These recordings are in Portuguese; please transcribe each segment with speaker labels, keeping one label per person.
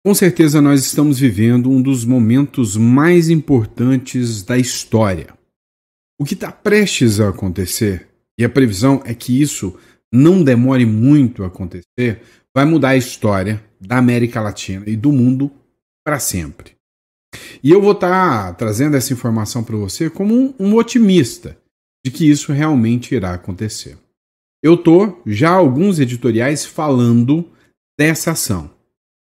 Speaker 1: Com certeza nós estamos vivendo um dos momentos mais importantes da história. O que está prestes a acontecer, e a previsão é que isso não demore muito a acontecer, vai mudar a história da América Latina e do mundo para sempre. E eu vou estar trazendo essa informação para você como um otimista de que isso realmente irá acontecer. Eu estou já alguns editoriais falando dessa ação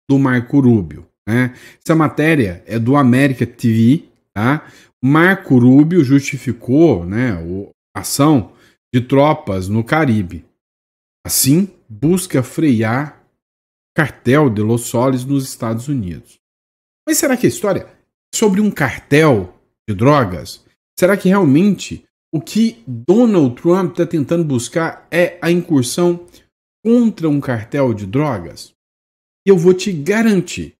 Speaker 1: do Marco Rubio, né? Essa matéria é do América TV, tá? Marco Rubio justificou, né, a ação de tropas no Caribe. Assim, busca frear cartel de Los Soles nos Estados Unidos. Mas será que a história é sobre um cartel de drogas? Será que realmente o que Donald Trump está tentando buscar é a incursão contra um cartel de drogas? E eu vou te garantir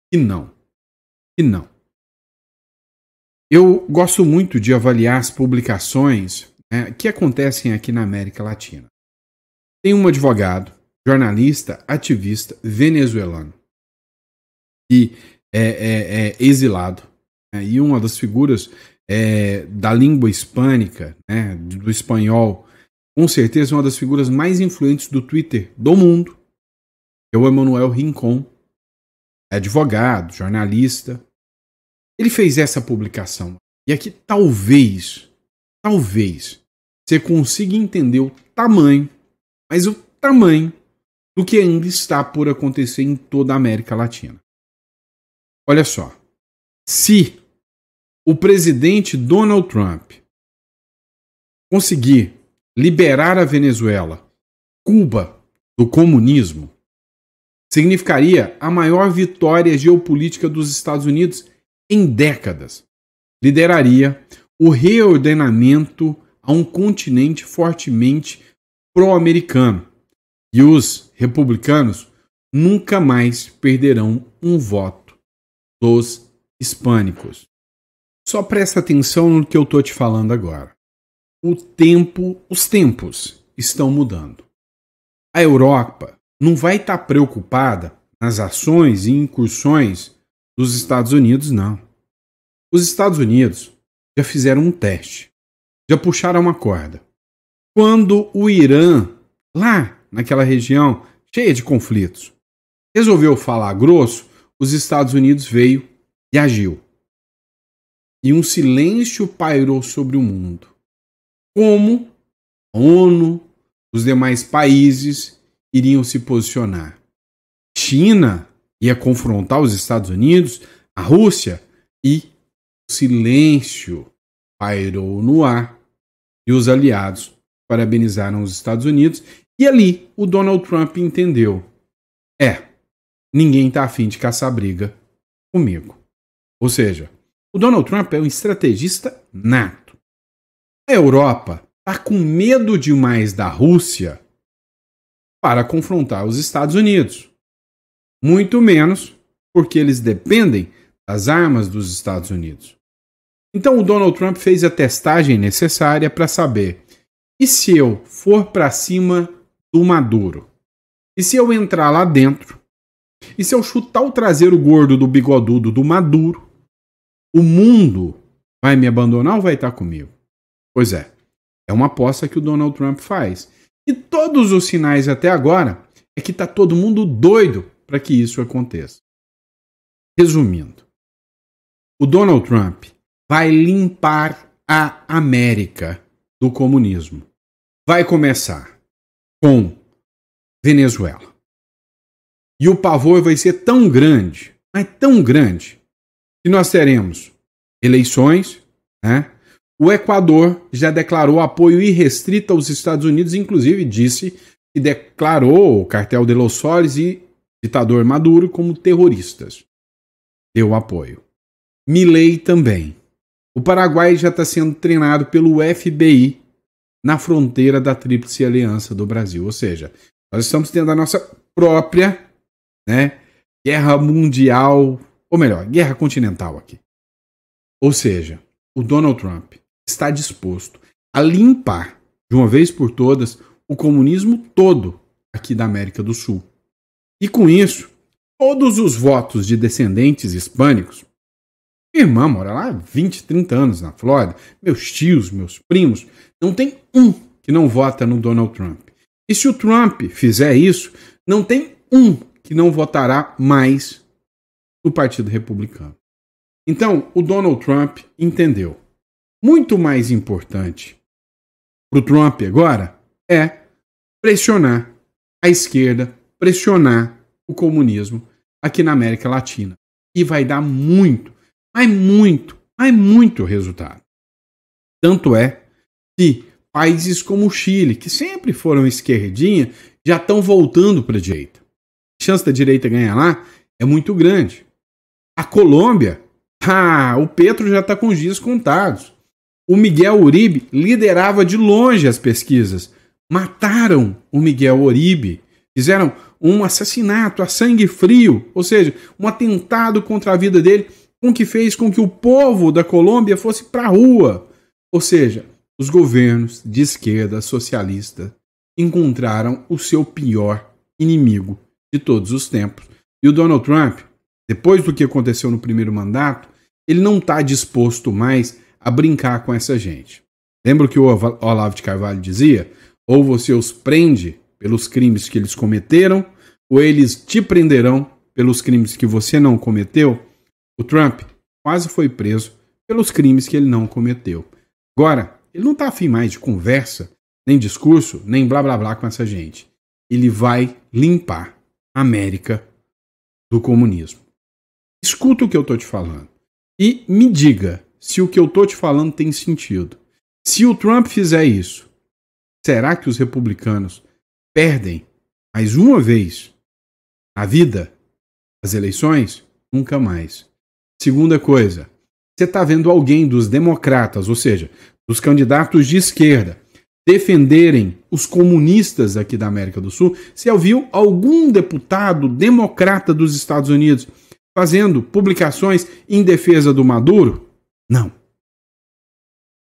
Speaker 1: que não. Que não. Eu gosto muito de avaliar as publicações, né, que acontecem aqui na América Latina. Tem um advogado, jornalista, ativista venezuelano, que é exilado, né, e uma das figuras da língua hispânica, né, do espanhol, com certeza uma das figuras mais influentes do Twitter do mundo, é o Emanuel Rincón, advogado, jornalista. Ele fez essa publicação. E aqui talvez, você consiga entender o tamanho, mas o tamanho do que ainda está por acontecer em toda a América Latina. Olha só. Se o presidente Donald Trump conseguir liberar a Venezuela, Cuba, do comunismo, significaria a maior vitória geopolítica dos Estados Unidos em décadas. Lideraria o reordenamento a um continente fortemente pró-americano. E os republicanos nunca mais perderão um voto dos hispânicos. Só presta atenção no que eu estou te falando agora. Os tempos estão mudando. A Europa não vai estar preocupada nas ações e incursões dos Estados Unidos, não. Os Estados Unidos já fizeram um teste, já puxaram uma corda. Quando o Irã, lá naquela região cheia de conflitos, resolveu falar grosso, os Estados Unidos veio e agiu. E um silêncio pairou sobre o mundo. Como a ONU, os demais países iriam se posicionar. China ia confrontar os Estados Unidos, a Rússia, e o silêncio pairou no ar e os aliados parabenizaram os Estados Unidos. E ali o Donald Trump entendeu. Ninguém está afim de caçar briga comigo. Ou seja, o Donald Trump é um estrategista nato. A Europa está com medo demais da Rússia para confrontar os Estados Unidos. Muito menos porque eles dependem das armas dos Estados Unidos. Então o Donald Trump fez a testagem necessária para saber: e se eu for para cima do Maduro? E se eu entrar lá dentro? E se eu chutar o traseiro gordo do bigodudo do Maduro? O mundo vai me abandonar ou vai estar comigo? Pois é uma aposta que o Donald Trump faz. E todos os sinais até agora é que está todo mundo doido para que isso aconteça. Resumindo, o Donald Trump vai limpar a América do comunismo. Vai começar com Venezuela. E o pavor vai ser tão grande, mas tão grande, que nós teremos eleições, né? O Equador já declarou apoio irrestrito aos Estados Unidos, inclusive disse que declarou o cartel de Los Soles e ditador Maduro como terroristas. Deu apoio. Milei também. O Paraguai já está sendo treinado pelo FBI na fronteira da Tríplice Aliança do Brasil. Ou seja, nós estamos tendo a nossa própria, né, guerra mundial, ou melhor, guerra continental aqui. Ou seja, o Donald Trump está disposto a limpar, de uma vez por todas, o comunismo todo aqui da América do Sul. E com isso, todos os votos de descendentes hispânicos. Minha irmã mora lá há 20, 30 anos na Flórida. Meus tios, meus primos. Não tem um que não vota no Donald Trump. E se o Trump fizer isso, não tem um que não votará mais no Partido Republicano. Então, o Donald Trump entendeu. Muito mais importante para o Trump agora é pressionar a esquerda, pressionar o comunismo aqui na América Latina. E vai dar muito, mas muito resultado. Tanto é que países como o Chile, que sempre foram esquerdinha, já estão voltando para a direita. A chance da direita ganhar lá é muito grande. A Colômbia, o Petro já está com os dias contados. O Miguel Uribe liderava de longe as pesquisas. Mataram o Miguel Uribe. Fizeram um assassinato a sangue frio, ou seja, um atentado contra a vida dele, com que fez com que o povo da Colômbia fosse para a rua. Ou seja, os governos de esquerda socialista encontraram o seu pior inimigo de todos os tempos. E o Donald Trump, depois do que aconteceu no primeiro mandato, ele não está disposto mais a brincar com essa gente. Lembra o que o Olavo de Carvalho dizia? Ou você os prende pelos crimes que eles cometeram, ou eles te prenderão pelos crimes que você não cometeu. O Trump quase foi preso pelos crimes que ele não cometeu. Agora, ele não está afim mais de conversa, nem discurso, nem blá blá blá com essa gente. Ele vai limpar a América do comunismo. Escuta o que eu estou te falando e me diga se o que eu estou te falando tem sentido. Se o Trump fizer isso, será que os republicanos perdem mais uma vez a vida, as eleições? Nunca mais. Segunda coisa, você está vendo alguém dos democratas, ou seja, dos candidatos de esquerda, defenderem os comunistas aqui da América do Sul? Você ouviu algum deputado democrata dos Estados Unidos fazendo publicações em defesa do Maduro? Não.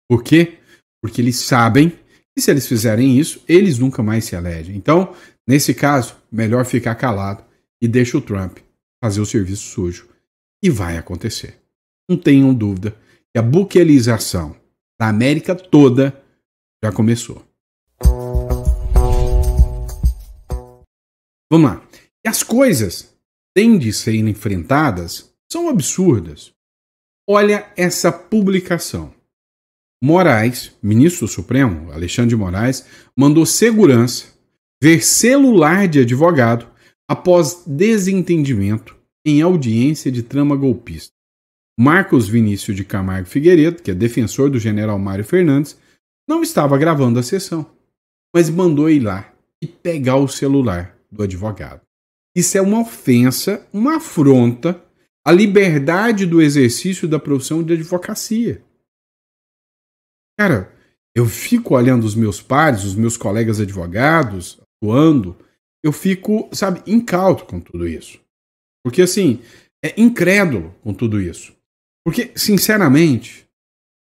Speaker 1: Por quê? Porque eles sabem que se eles fizerem isso, eles nunca mais se elegem. Então, nesse caso, melhor ficar calado e deixa o Trump fazer o serviço sujo. E vai acontecer. Não tenham dúvida que a buquelização da América toda já começou. Vamos lá. E as coisas têm de ser enfrentadas, são absurdas. Olha essa publicação. Moraes, ministro supremo, Alexandre de Moraes, mandou segurança ver celular de advogado após desentendimento em audiência de trama golpista. Marcos Vinícius de Camargo Figueiredo, que é defensor do general Mário Fernandes, não estava gravando a sessão, mas mandou ir lá e pegar o celular do advogado. Isso é uma ofensa, uma afronta à liberdade do exercício da profissão de advocacia. Cara, eu fico olhando os meus pares, os meus colegas advogados, atuando, eu fico, incauto com tudo isso. Porque, é incrédulo com tudo isso. Porque, sinceramente,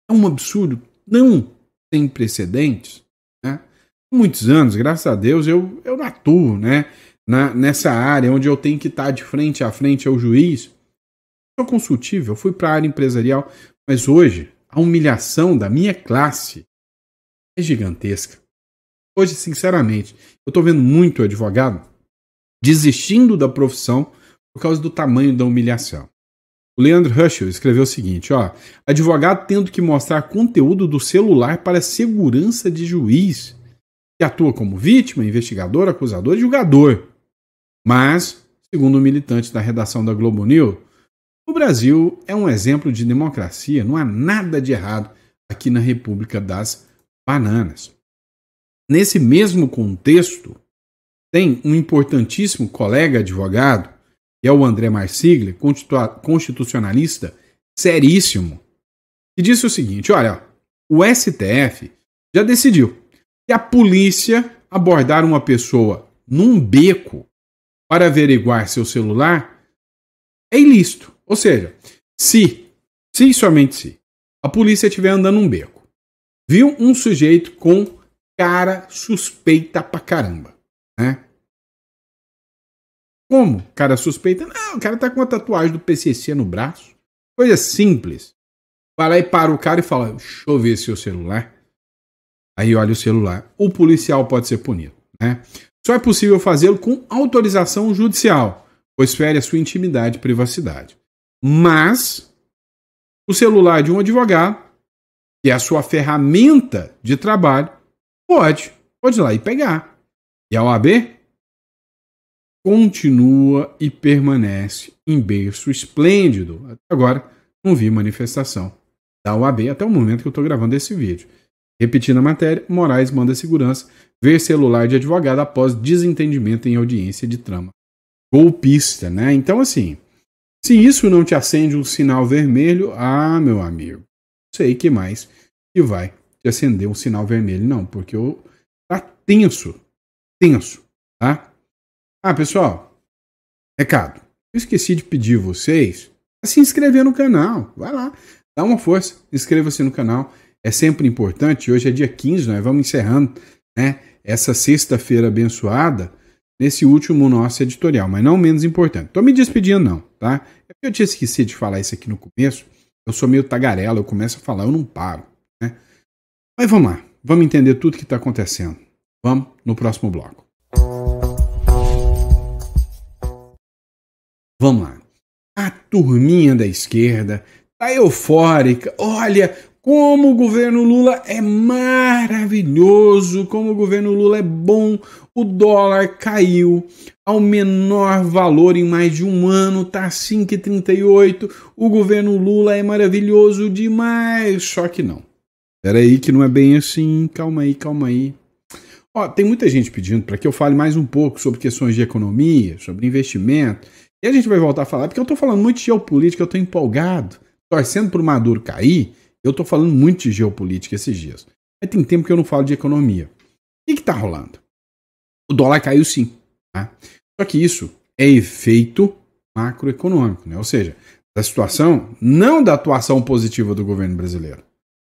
Speaker 1: é um absurdo não sem precedentes. Né? Há muitos anos, graças a Deus, eu atuo, né? Nessa área onde eu tenho que estar de frente a frente ao juiz. Sou consultível, eu fui para a área empresarial, mas hoje a humilhação da minha classe é gigantesca. Hoje, sinceramente, eu estou vendo muito advogado desistindo da profissão por causa do tamanho da humilhação. O Leandro Ruschel escreveu o seguinte, advogado tendo que mostrar conteúdo do celular para segurança de juiz, que atua como vítima, investigador, acusador e julgador. Mas, segundo o militante da redação da Globo News, o Brasil é um exemplo de democracia, não há nada de errado aqui na República das Bananas. Nesse mesmo contexto, tem um importantíssimo colega advogado, que é o André Marsiglia, constitucionalista seríssimo, que disse o seguinte, o STF já decidiu que a polícia abordar uma pessoa num beco para averiguar seu celular é ilícito. Ou seja, se e somente se, a polícia estiver andando num beco, viu um sujeito com cara suspeita pra caramba, né? Como? O cara suspeita? Não, o cara tá com uma tatuagem do PCC no braço. Coisa simples. Vai lá e para o cara e fala, deixa eu ver seu celular. Aí olha o celular. O policial pode ser punido, né? Só é possível fazê-lo com autorização judicial, pois fere a sua intimidade e privacidade. Mas o celular de um advogado, que é a sua ferramenta de trabalho, pode ir lá e pegar. E a OAB continua e permanece em berço esplêndido. Até agora não vi manifestação da OAB até o momento que eu estou gravando esse vídeo. Repetindo a matéria, Moraes manda segurança ver celular de advogado após desentendimento em audiência de trama golpista, né? Então, assim, se isso não te acende um sinal vermelho, meu amigo, não sei que mais que vai te acender um sinal vermelho, não, porque eu tá tenso, tá? Pessoal, recado, eu esqueci de pedir vocês a se inscrever no canal, vai lá, dá uma força, inscreva-se no canal, é sempre importante. Hoje é dia 15, nós vamos encerrando, né, essa sexta-feira abençoada, nesse último nosso editorial, mas não menos importante. Tô me despedindo não, tá? É porque eu tinha esquecido de falar isso aqui no começo, eu sou meio tagarela, eu começo a falar, eu não paro, né? Mas vamos lá, vamos entender tudo que está acontecendo. Vamos no próximo bloco. Vamos lá. A turminha da esquerda tá eufórica. Olha como o governo Lula é maravilhoso, como o governo Lula é bom. O dólar caiu ao menor valor em mais de um ano, tá 5,38. O governo Lula é maravilhoso demais. Só que não. Peraí que não é bem assim. Calma aí. Ó, tem muita gente pedindo para que eu fale mais um pouco sobre questões de economia, sobre investimento. E a gente vai voltar a falar, porque eu tô falando muito de geopolítica, eu tô empolgado, torcendo pro Maduro cair, eu tô falando muito de geopolítica esses dias. Mas tem tempo que eu não falo de economia. O que tá rolando? O dólar caiu sim, tá? Só que isso é efeito macroeconômico, né? Ou seja, da situação, não da atuação positiva do governo brasileiro,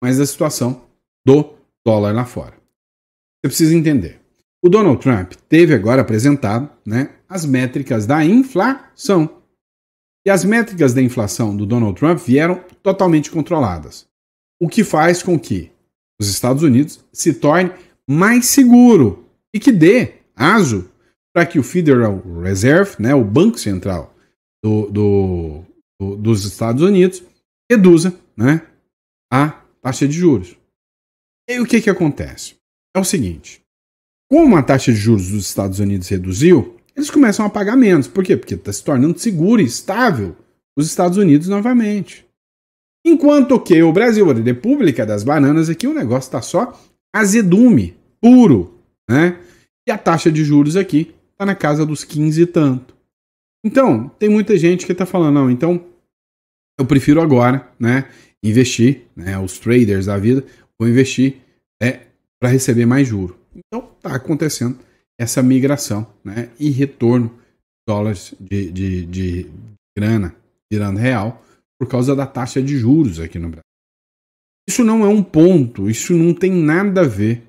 Speaker 1: mas da situação do dólar lá fora. Você precisa entender. O Donald Trump teve agora apresentado, né, as métricas da inflação. E as métricas da inflação do Donald Trump vieram totalmente controladas. O que faz com que os Estados Unidos se torne mais seguro e que dê aso para que o Federal Reserve, né, o Banco Central dos Estados Unidos, reduza, né, a taxa de juros. E aí o que acontece? É o seguinte. Como a taxa de juros dos Estados Unidos reduziu, eles começam a pagar menos. Por quê? Porque está se tornando seguro e estável os Estados Unidos novamente. Enquanto que o Brasil, a República das Bananas, aqui o negócio está só azedume, puro, né? E a taxa de juros aqui está na casa dos 15 e tanto. Então, tem muita gente que está falando, não, então eu prefiro agora, né, investir, né, os traders da vida, vou investir para receber mais juros. Então, está acontecendo essa migração, né, e retorno de dólares de grana virando real por causa da taxa de juros aqui no Brasil. Isso não é um ponto, isso não tem nada a ver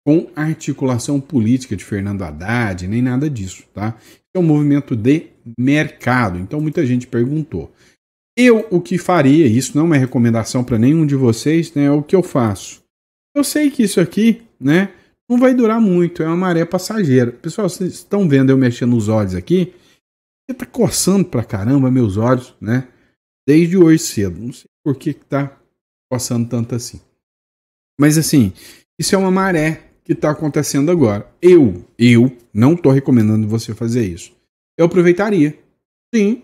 Speaker 1: com a articulação política de Fernando Haddad, nem nada disso, tá? É um movimento de mercado. Então, muita gente perguntou. O que faria, isso não é uma recomendação para nenhum de vocês, né, é o que eu faço. Eu sei que isso aqui, né, não vai durar muito, é uma maré passageira. Pessoal, vocês estão vendo eu mexendo nos olhos aqui? Tá coçando pra caramba meus olhos, né? Desde hoje cedo. Não sei por que tá coçando tanto assim. Mas assim, isso é uma maré que tá acontecendo agora. Eu não tô recomendando você fazer isso. Eu aproveitaria. Sim,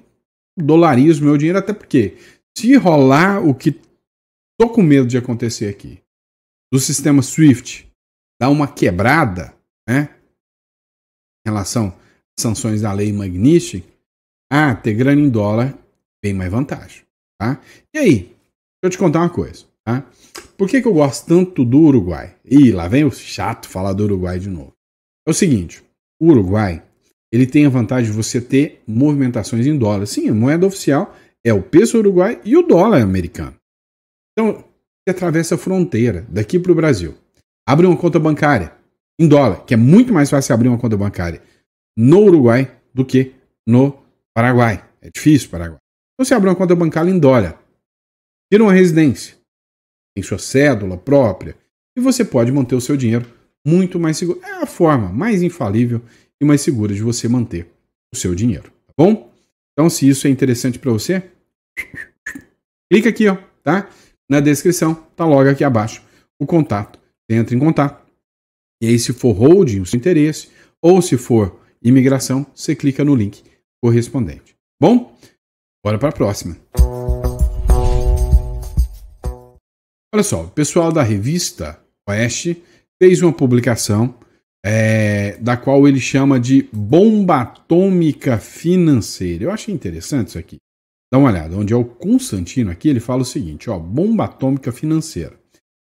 Speaker 1: dolarizo meu dinheiro, até porque se rolar o que tô com medo de acontecer aqui, do sistema SWIFT, dar uma quebrada, né, em relação às sanções da lei Magnitsky, ter grana em dólar tem mais vantagem, tá? E aí, deixa eu te contar uma coisa, tá? Por que eu gosto tanto do Uruguai? Ih, lá vem o chato falar do Uruguai de novo. É o seguinte, o Uruguai, ele tem a vantagem de você ter movimentações em dólar. Sim, a moeda oficial é o peso uruguai e o dólar americano. Então, você atravessa a fronteira daqui para o Brasil, abre uma conta bancária em dólar, que é muito mais fácil abrir uma conta bancária no Uruguai do que no Paraguai. É difícil o Paraguai. Então você abre uma conta bancária em dólar, tira uma residência, tem sua cédula própria, e você pode manter o seu dinheiro muito mais seguro. É a forma mais infalível e mais segura de você manter o seu dinheiro, tá bom? Então, se isso é interessante para você, clica aqui, ó, tá? Na descrição, tá logo aqui abaixo o contato. Você entra em contato. E aí, se for holding, o seu interesse, ou se for imigração, você clica no link correspondente. Bom, bora para a próxima. Olha só, o pessoal da revista Oeste fez uma publicação da qual ele chama de bomba atômica financeira. Eu achei interessante isso aqui. Dá uma olhada, onde é o Constantino aqui, ele fala o seguinte, ó, bomba atômica financeira.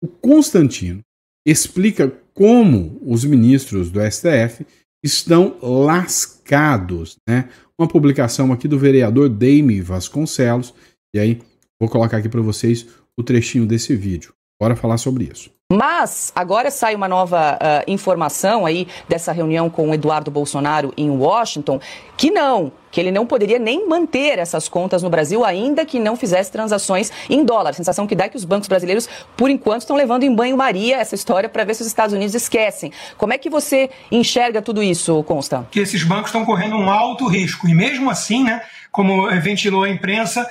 Speaker 1: O Constantino explica como os ministros do STF estão lascados, né? Uma publicação aqui do vereador Deime Vasconcelos, e aí vou colocar aqui para vocês o trechinho desse vídeo. Bora falar sobre isso.
Speaker 2: Mas agora sai uma nova informação aí dessa reunião com o Eduardo Bolsonaro em Washington, que ele não poderia nem manter essas contas no Brasil, ainda que não fizesse transações em dólar. A sensação que dá é que os bancos brasileiros, por enquanto, estão levando em banho-maria essa história para ver se os Estados Unidos esquecem. Como é que você enxerga tudo isso, Consta?
Speaker 3: Que esses bancos estão correndo um alto risco. E mesmo assim, né, como ventilou a imprensa,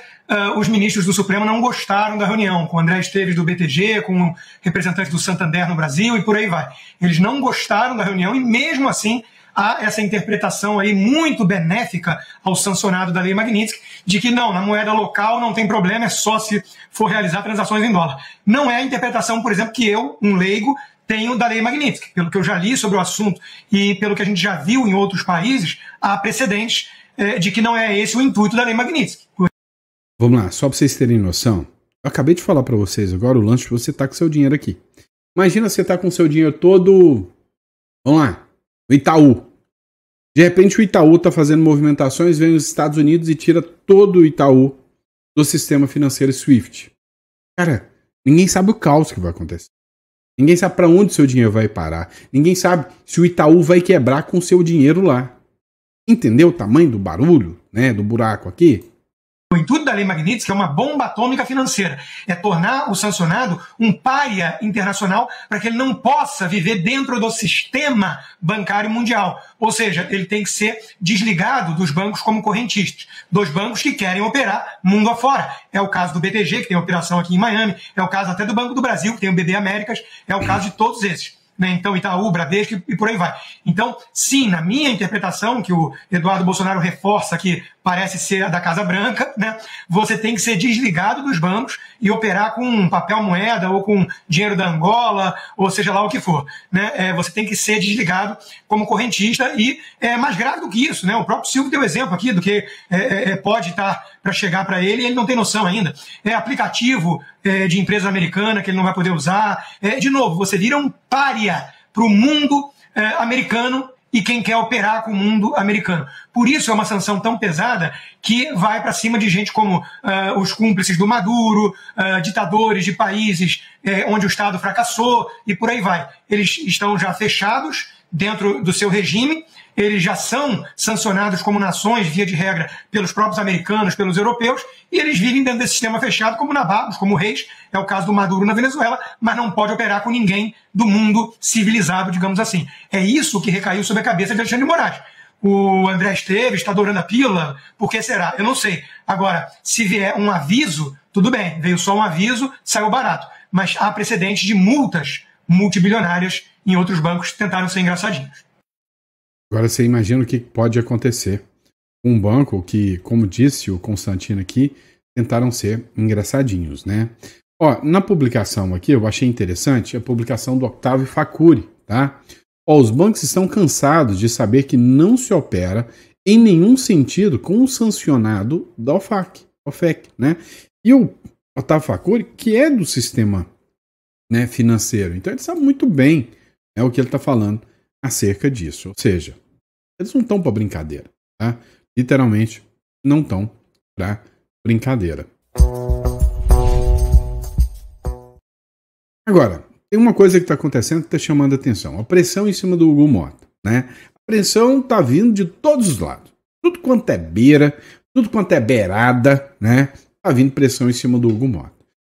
Speaker 3: os ministros do Supremo não gostaram da reunião, com o André Esteves do BTG, com representantes do Santander no Brasil e por aí vai. Eles não gostaram da reunião e mesmo assim há essa interpretação aí muito benéfica ao sancionado da Lei Magnitsky, de que não, na moeda local não tem problema, é só se for realizar transações em dólar. Não é a interpretação, por exemplo, que eu, um leigo, tenho da Lei Magnitsky. Pelo que eu já li sobre o assunto e pelo que a gente já viu em outros países, há precedentes de que não é esse o intuito da Lei Magnitsky.
Speaker 1: Vamos lá, só para vocês terem noção, eu acabei de falar para vocês agora o lance de você tá com seu dinheiro aqui. Imagina você tá com seu dinheiro todo, vamos lá, no Itaú. De repente o Itaú tá fazendo movimentações, vem os Estados Unidos e tira todo o Itaú do sistema financeiro SWIFT. Cara, ninguém sabe o caos que vai acontecer. Ninguém sabe para onde seu dinheiro vai parar. Ninguém sabe se o Itaú vai quebrar com o seu dinheiro lá. Entendeu o tamanho do barulho, né, do buraco aqui?
Speaker 3: O intuito da Lei Magnitsky é uma bomba atômica financeira. É tornar o sancionado um pária internacional para que ele não possa viver dentro do sistema bancário mundial. Ou seja, ele tem que ser desligado dos bancos como correntistas, dos bancos que querem operar mundo afora. É o caso do BTG, que tem operação aqui em Miami, é o caso até do Banco do Brasil, que tem o BB Américas, é o caso de todos esses. Então, Itaú, Bradesco e por aí vai. Então, sim, na minha interpretação, que o Eduardo Bolsonaro reforça que parece ser a da Casa Branca, né, você tem que ser desligado dos bancos e operar com papel moeda ou com dinheiro da Angola, ou seja lá o que for. Né? Você tem que ser desligado como correntista e é mais grave do que isso. Né? O próprio Silvio deu exemplo aqui do que pode estar para chegar para ele e ele não tem noção ainda. É aplicativo de empresa americana que ele não vai poder usar. De novo, você vira um pária para o mundo americano e quem quer operar com o mundo americano. Por isso é uma sanção tão pesada que vai para cima de gente como os cúmplices do Maduro, ditadores de países onde o Estado fracassou e por aí vai. Eles estão já fechados dentro do seu regime, eles já são sancionados como nações, via de regra, pelos próprios americanos, pelos europeus, e eles vivem dentro desse sistema fechado como nababos, como reis, é o caso do Maduro na Venezuela, mas não pode operar com ninguém do mundo civilizado, digamos assim. É isso que recaiu sobre a cabeça de Alexandre de Moraes. O André Esteves está adorando a pílula, por que será? Eu não sei. Agora, se vier um aviso, tudo bem, veio só um aviso, saiu barato. Mas há precedentes de multas multibilionárias em outros bancos que tentaram ser engraçadinhos.
Speaker 1: Agora você imagina o que pode acontecer com um banco que, como disse o Constantino aqui, tentaram ser engraçadinhos, né? Ó, na publicação aqui, eu achei interessante a publicação do Octávio Facuri, tá? Ó, os bancos estão cansados de saber que não se opera em nenhum sentido com o sancionado da OFAC, né? E o Octávio Facuri, que é do sistema, né, financeiro, então ele sabe muito bem, né, o que ele está falando acerca disso. Ou seja, eles não estão para brincadeira, tá? Literalmente não estão para brincadeira. Agora, tem uma coisa que está acontecendo que está chamando a atenção. A pressão em cima do Hugo Mota, né? A pressão está vindo de todos os lados. tudo quanto é beira, tudo quanto é beirada, né? Tá vindo pressão em cima do Hugo Mota.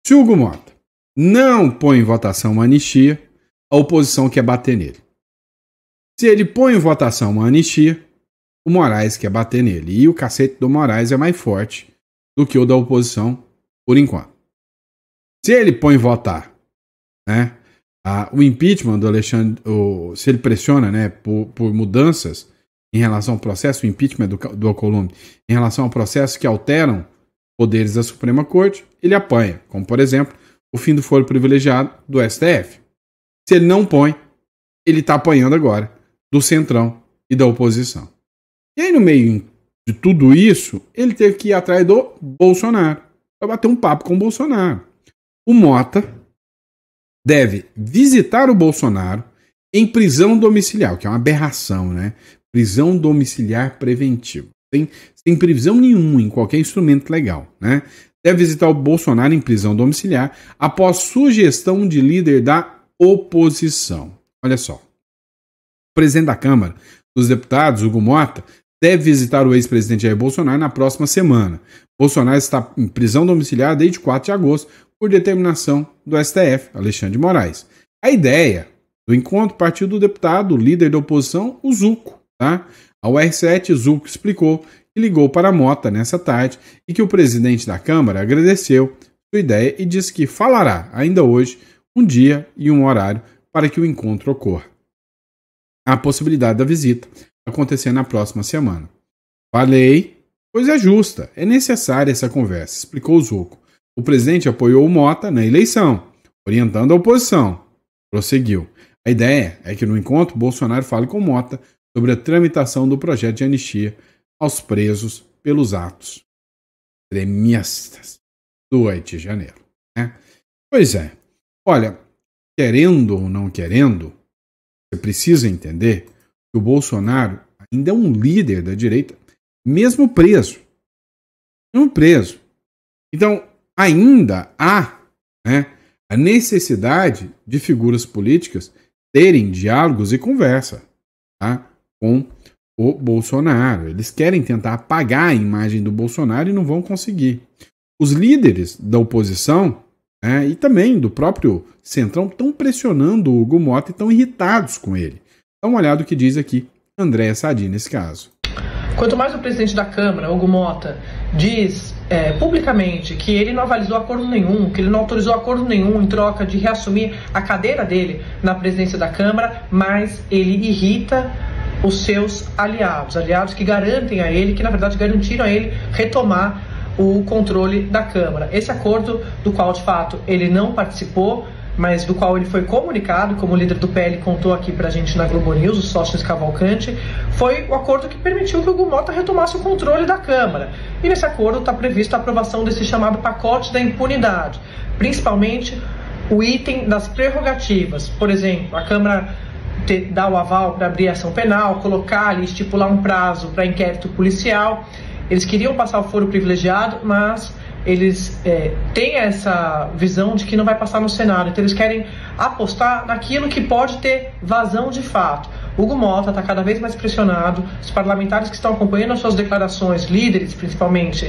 Speaker 1: Se o Hugo Mota não põe em votação uma anistia, a oposição quer bater nele. Se ele põe em votação uma anistia, o Moraes quer bater nele. E o cacete do Moraes é mais forte do que o da oposição, por enquanto. Se ele põe em votar, né, o impeachment do Alexandre, se ele pressiona, né, por mudanças em relação ao processo, o impeachment do Alcolumbre, em relação ao processo que alteram poderes da Suprema Corte, ele apanha, como por exemplo, o fim do foro privilegiado do STF. Se ele não põe, ele está apanhando agora do Centrão e da oposição. E aí, no meio de tudo isso, ele teve que ir atrás do Bolsonaro para bater um papo com o Bolsonaro. O Mota deve visitar o Bolsonaro em prisão domiciliar, o que é uma aberração, né? Prisão domiciliar preventiva. Sem previsão nenhuma em qualquer instrumento legal, né? Deve visitar o Bolsonaro em prisão domiciliar após sugestão de líder da oposição. Olha só. O presidente da Câmara dos Deputados, Hugo Mota, deve visitar o ex-presidente Jair Bolsonaro na próxima semana. Bolsonaro está em prisão domiciliar desde 4 de agosto por determinação do STF, Alexandre de Moraes. A ideia do encontro partiu do deputado, líder da oposição, o Zucco. Tá? Ao R7, Zucco explicou que ligou para Mota nessa tarde e que o presidente da Câmara agradeceu sua ideia e disse que falará ainda hoje um dia e um horário para que o encontro ocorra. Há a possibilidade da visita acontecer na próxima semana. Falei, pois é justa, é necessária essa conversa, explicou o Zucco. O presidente apoiou o Mota na eleição, orientando a oposição. Prosseguiu. A ideia é que no encontro Bolsonaro fale com Mota sobre a tramitação do projeto de anistia aos presos pelos atos extremistas do 8 de janeiro. Né? Pois é. Olha, querendo ou não querendo, você precisa entender que o Bolsonaro ainda é um líder da direita, mesmo preso. Mesmo preso. Então, ainda há, né, a necessidade de figuras políticas terem diálogos e conversa, tá, com o Bolsonaro. Eles querem tentar apagar a imagem do Bolsonaro e não vão conseguir. Os líderes da oposição, né, e também do próprio Centrão estão pressionando o Hugo Mota e estão irritados com ele. Dá uma olhada no que diz aqui Andréa Sadi nesse caso.
Speaker 4: Quanto mais o presidente da Câmara, Hugo Mota, diz publicamente que ele não avalizou acordo nenhum, que ele não autorizou acordo nenhum em troca de reassumir a cadeira dele na presidência da Câmara, mais ele irrita os seus aliados que garantem a ele, que na verdade garantiram a ele retomar o controle da Câmara. Esse acordo, do qual de fato ele não participou, mas do qual ele foi comunicado, como o líder do PL contou aqui pra gente na Globo News, o Sócrates Cavalcante, foi o acordo que permitiu que o Hugo Mota retomasse o controle da Câmara. E nesse acordo está prevista a aprovação desse chamado pacote da impunidade, principalmente o item das prerrogativas. Por exemplo, a Câmara dá o aval para abrir ação penal, colocar ali, estipular um prazo para inquérito policial. Eles queriam passar o foro privilegiado, mas eles têm essa visão de que não vai passar no Senado. Então eles querem apostar naquilo que pode ter vazão de fato. Hugo Mota está cada vez mais pressionado. Os parlamentares que estão acompanhando as suas declarações, líderes principalmente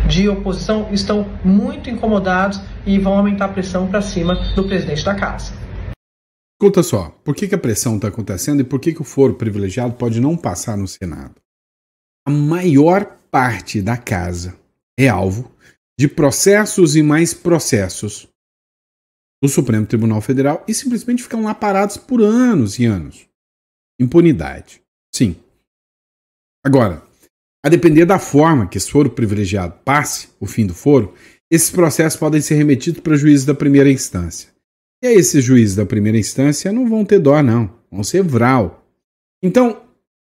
Speaker 4: de oposição, estão muito incomodados e vão aumentar a pressão para cima do presidente da casa.
Speaker 1: Escuta só, por que a pressão está acontecendo e por que o foro privilegiado pode não passar no Senado? A maior parte da casa é alvo de processos e mais processos do Supremo Tribunal Federal e simplesmente ficam lá parados por anos e anos. Impunidade. Sim. Agora, a depender da forma que esse foro privilegiado passe, o fim do foro, esses processos podem ser remetidos para juízes da primeira instância. E aí esses juízes da primeira instância não vão ter dó, não. Vão ser vral. Então,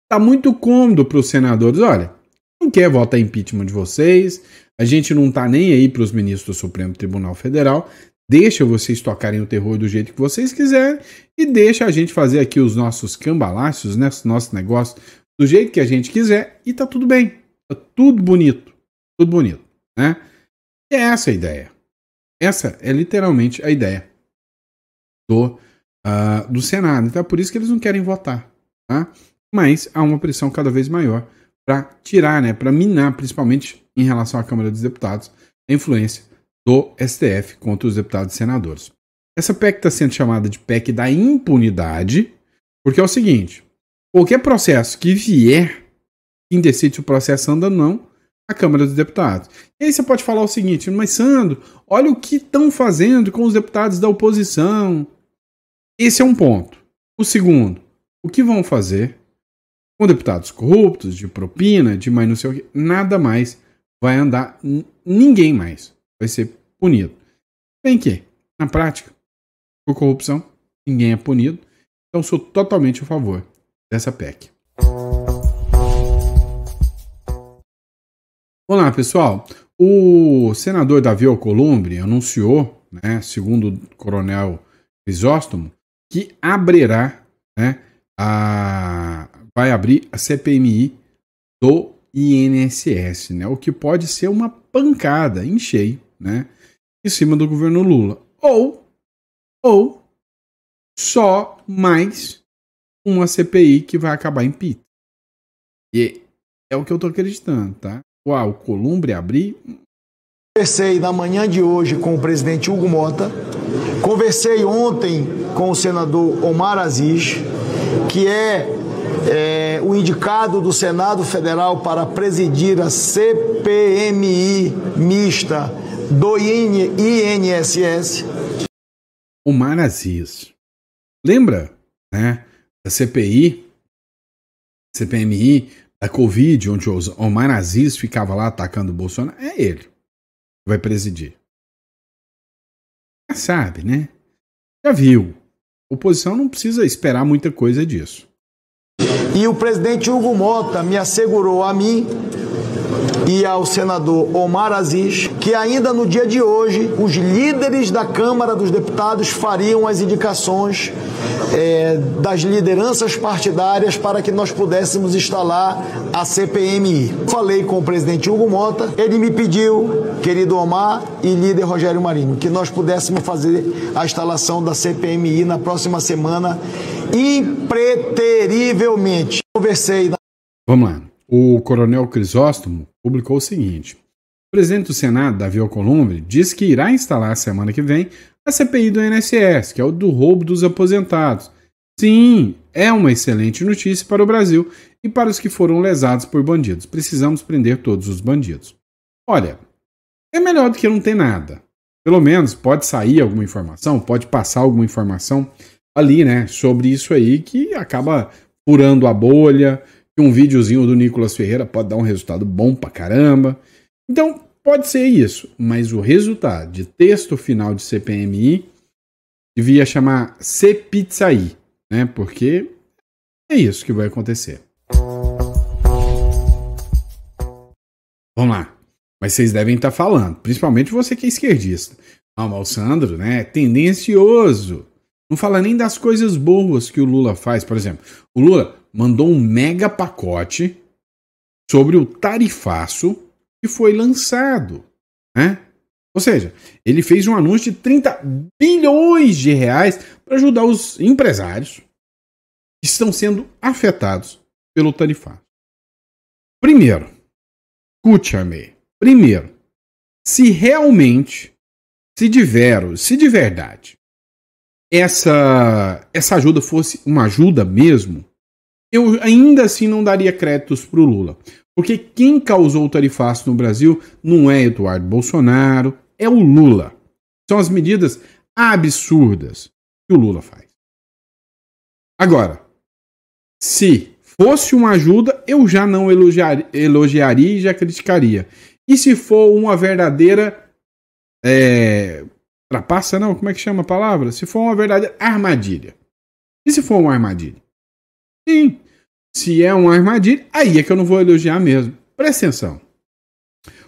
Speaker 1: tá muito cômodo para os senadores. Olha, não quer votar impeachment de vocês, a gente não tá nem aí para os ministros do Supremo Tribunal Federal, deixa vocês tocarem o terror do jeito que vocês quiserem e deixa a gente fazer aqui os nossos cambalachos, né, nosso negócio, do jeito que a gente quiser e tá tudo bem. Tá tudo bonito. Tudo bonito, né? E é essa a ideia. Essa é literalmente a ideia do Senado. Então é por isso que eles não querem votar. Tá? Mas há uma pressão cada vez maior para tirar, né, para minar, principalmente em relação à Câmara dos Deputados, a influência do STF contra os deputados e senadores. Essa PEC está sendo chamada de PEC da impunidade, porque é o seguinte, qualquer processo que vier, quem decide se o processo anda ou não, a Câmara dos Deputados. E aí você pode falar o seguinte, mas Sandro, olha o que estão fazendo com os deputados da oposição. Esse é um ponto. O segundo, o que vão fazer com deputados corruptos, de propina, de mais não sei o que, nada mais vai andar, ninguém mais vai ser punido. Bem que, na prática, por corrupção, ninguém é punido. Então sou totalmente a favor dessa PEC. Olá, pessoal. O senador Davi Alcolumbre anunciou, né, segundo o coronel Crisóstomo, que abrirá, né, vai abrir a CPMI do INSS, né, o que pode ser uma pancada em cheio, né, em cima do governo Lula. Ou só mais uma CPI que vai acabar em pizza. E é o que eu tô acreditando, tá? Uau, o Alcolumbre abrir.
Speaker 5: Conversei na manhã de hoje com o presidente Hugo Mota, conversei ontem com o senador Omar Aziz, que é o indicado do Senado Federal para presidir a CPMI mista do INSS.
Speaker 1: Omar Aziz. Lembra, né, da CPMI da Covid, onde o Omar Aziz ficava lá atacando o Bolsonaro? É ele que vai presidir. Já sabe, né? Já viu. A oposição não precisa esperar muita coisa disso.
Speaker 5: E o presidente Hugo Mota me assegurou a mim e ao senador Omar Aziz que ainda no dia de hoje os líderes da Câmara dos Deputados fariam as indicações das lideranças partidárias para que nós pudéssemos instalar a CPMI. Falei com o presidente Hugo Mota, ele me pediu, querido Omar e líder Rogério Marinho, que nós pudéssemos fazer a instalação da CPMI na próxima semana, impreterivelmente. Conversei.
Speaker 1: Vamos lá. O coronel Crisóstomo publicou o seguinte: o presidente do Senado, Davi Alcolumbre, diz que irá instalar a semana que vem a CPI do INSS, que é o do roubo dos aposentados. Sim, é uma excelente notícia para o Brasil e para os que foram lesados por bandidos. Precisamos prender todos os bandidos. Olha, é melhor do que não ter nada. Pelo menos pode sair alguma informação, pode passar alguma informação ali, né, sobre isso aí que acaba furando a bolha. Um videozinho do Nicolas Ferreira pode dar um resultado bom pra caramba. Então, pode ser isso. Mas o resultado de texto final de CPMI devia chamar CPITSAI, né? Porque é isso que vai acontecer. Vamos lá. Mas vocês devem estar falando, principalmente você que é esquerdista. Ah, mas o Sandro, né? Tendencioso. Não fala nem das coisas boas que o Lula faz. Por exemplo, o Lula mandou um mega pacote sobre o tarifaço que foi lançado, né? Ou seja, ele fez um anúncio de 30 bilhões de reais para ajudar os empresários que estão sendo afetados pelo tarifaço. Primeiro, escute-me. Primeiro, se realmente, se de verdade, essa ajuda fosse uma ajuda mesmo, eu ainda assim não daria créditos para o Lula. Porque quem causou o tarifaço no Brasil não é Eduardo Bolsonaro, é o Lula. São as medidas absurdas que o Lula faz. Agora, se fosse uma ajuda, eu já não elogiaria e já criticaria. E se for uma verdadeira... trapaça não? Como é que chama a palavra? Se for uma verdadeira armadilha. E se for uma armadilha? Sim. Se é uma armadilha, aí é que eu não vou elogiar mesmo. Presta atenção.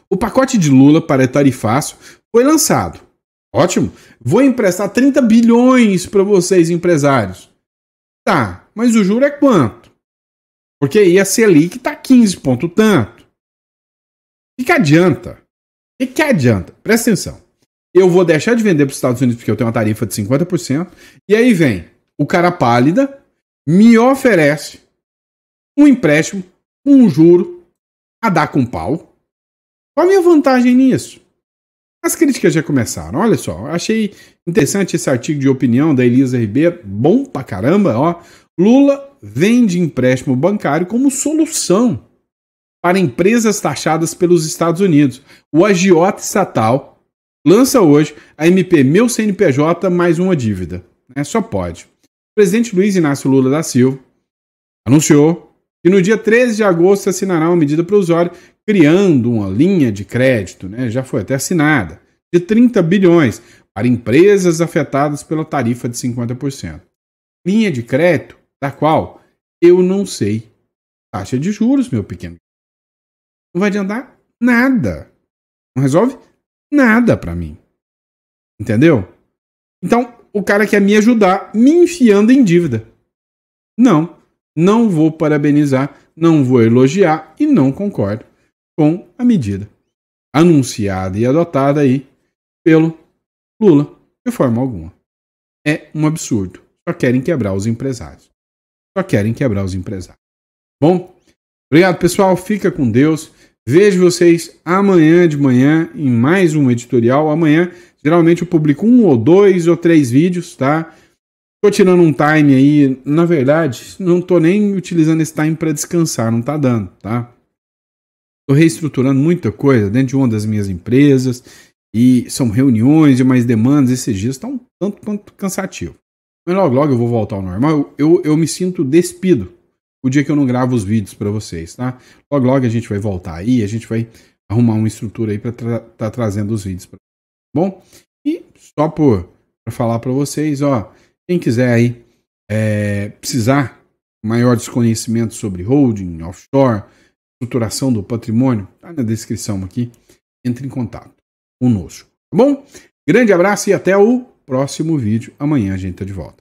Speaker 1: O pacote de Lula para tarifaço foi lançado. Ótimo. Vou emprestar 30 bilhões para vocês, empresários. Tá, mas o juro é quanto? Porque aí a Selic está 15 ponto tanto. O que adianta? O que adianta? Presta atenção. Eu vou deixar de vender para os Estados Unidos porque eu tenho uma tarifa de 50%. E aí vem o cara pálida, me oferece um empréstimo com um juro a dar com pau. Qual a minha vantagem nisso? As críticas já começaram. Olha só, achei interessante esse artigo de opinião da Elisa Ribeiro. Bom pra caramba, ó. Lula vende empréstimo bancário como solução para empresas taxadas pelos Estados Unidos. O agiota estatal lança hoje a MP Meu CNPJ mais uma dívida. Só pode. O presidente Luiz Inácio Lula da Silva anunciou que no dia 13 de agosto assinará uma medida provisória criando uma linha de crédito, já foi até assinada, de 30 bilhões para empresas afetadas pela tarifa de 50%. Linha de crédito da qual eu não sei taxa de juros, meu pequeno. Não vai adiantar nada. Não resolve nada para mim. Entendeu? Então, o cara quer me ajudar me enfiando em dívida. Não vou parabenizar, não vou elogiar e não concordo com a medida anunciada e adotada aí pelo Lula de forma alguma. É um absurdo. Só querem quebrar os empresários. Bom, obrigado, pessoal. Fica com Deus. Vejo vocês amanhã de manhã em mais um editorial. Amanhã, geralmente, eu publico 1 ou 2 ou 3 vídeos, tá? Tô tirando um time aí. Na verdade, não tô nem utilizando esse time para descansar. Não tá dando, tá? Tô reestruturando muita coisa dentro de uma das minhas empresas. E são reuniões e mais demandas. Esses dias tá um tanto quanto cansativo. Mas logo eu vou voltar ao normal. Eu me sinto despido o dia que eu não gravo os vídeos para vocês, tá? Logo a gente vai voltar aí, a gente vai arrumar uma estrutura aí para tá trazendo os vídeos para bom? E só para falar para vocês, ó, quem quiser aí precisar maior desconhecimento sobre holding, offshore, estruturação do patrimônio, tá na descrição aqui. Entre em contato conosco, tá bom? Grande abraço e até o próximo vídeo. Amanhã a gente tá de volta.